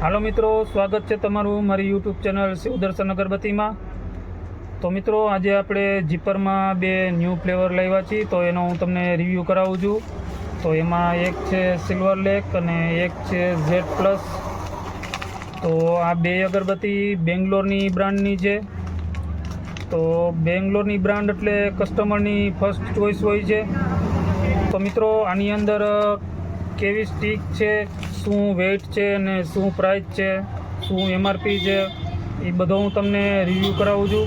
હાલો મિત્રો, સ્વાગત છે તમારું મારી યુટ્યુબ ચેનલ શિવદર્શન અગરબત્તીમાં। તો મિત્રો, આજે આપણે જીપરમાં બે ન્યૂ ફ્લેવર લાવ્યા છીએ, તો એનો હું તમને રિવ્યૂ કરાવું છું। તો એમાં એક છે સિલ્વર લેક અને એક છે ઝેડ પ્લસ। તો આ બે અગરબત્તી બેંગ્લોરની બ્રાન્ડની છે। તો બેંગ્લોરની બ્રાન્ડ એટલે કસ્ટમરની ફર્સ્ટ ચોઈસ હોય છે। તો મિત્રો, આની અંદર કેવી સ્ટીક છે, શું વેઇટ છે અને શું પ્રાઇસ છે, શું એમઆરપી છે, એ બધો હું તમને રિવ્યૂ કરાવું છું।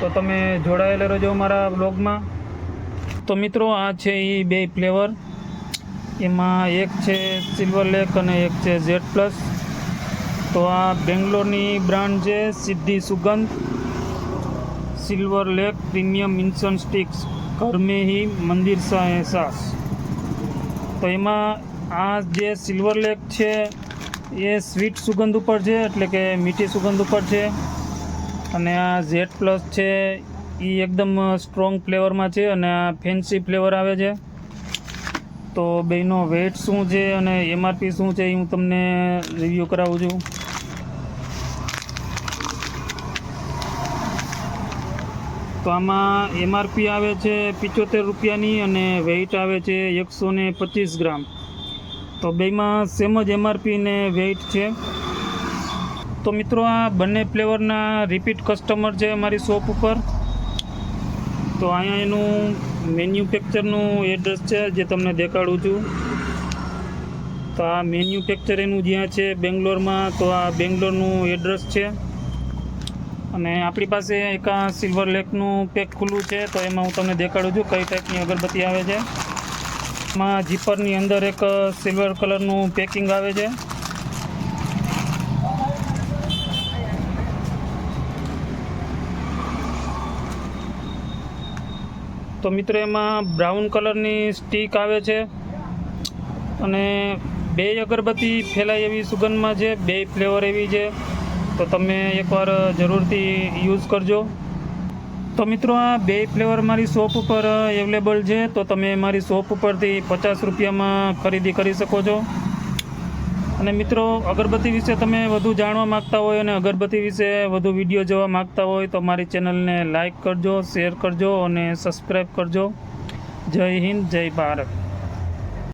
તો તમે જોડાયેલા રહેજો મારા બ્લોગમાં। તો મિત્રો, આ છે એ બે ફ્લેવર, એમાં એક છે સિલ્વર લેક અને એક છે ઝેડ પ્લસ। તો આ બેંગ્લોરની બ્રાન્ડ છે સિદ્ધિ સુગંધ सिल्वर लेक प्रीमियम इंसन स्टिक्स घर में ही मंदिर सा एहसास। तो एમાં આ જે સિલ્વર લેક છે એ સ્વીટ સુગંધ ઉપર છે, એટલે કે મીઠી સુગંધ ઉપર છે, અને આ ઝેડ પ્લસ છે એ એકદમ સ્ટ્રોંગ ફ્લેવરમાં છે અને આ ફેન્સી ફ્લેવર આવે છે। તો બેનો વેઇટ શું છે અને એમઆરપી શું છે એ હું તમને રિવ્યૂ કરાવું છું। તો આમાં એમઆરપી આવે છે 75 રૂપિયાની અને વેઇટ આવે છે 125 ગ્રામ। તો બેમાં સેમ જ એમઆરપી ને વેઇટ છે। તો મિત્રો, આ બંને ફ્લેવરના રિપીટ કસ્ટમર છે અમારી શોપ ઉપર। તો અહીંયા એનું મેન્યુફેક્ચરનું એડ્રેસ છે જે તમને દેખાડું છું। તો આ મેન્યુફેક્ચર એનું જ્યાં છે બેંગ્લોરમાં, તો આ બેંગ્લોરનું એડ્રેસ છે। અને આપણી પાસે એક આ સિલ્વર લેકનું પેક ખુલ્લું છે, તો એમાં હું તમને દેખાડું છું કઈ ટાઈપની અગરબત્તી આવે છે। એમાં જીપરની અંદર એક સિલ્વર કલરનું પેકિંગ આવે છે। તો મિત્રો, એમાં બ્રાઉન કલરની સ્ટીક આવે છે અને બે અગરબત્તી ફેલાય એવી સુગંધમાં છે, બે ફ્લેવર એવી છે। તો તમે એકવાર જરૂરથી યુઝ કરજો। તો મિત્રો, આ બે ફ્લેવર મારી શોપ ઉપર અવેલેબલ છે, તો તમે મારી શોપ ઉપરથી 50 રૂપિયામાં ખરીદી કરી શકો છો। અને મિત્રો, અગરબત્તી વિશે તમે વધુ જાણવા માગતા હોય અને અગરબત્તી વિશે વધુ વિડીયો જોવા માગતા હોય તો મારી ચેનલને લાઈક કરજો, શેર કરજો અને સબસ્ક્રાઈબ કરજો। જય હિન્દ, જય ભારત।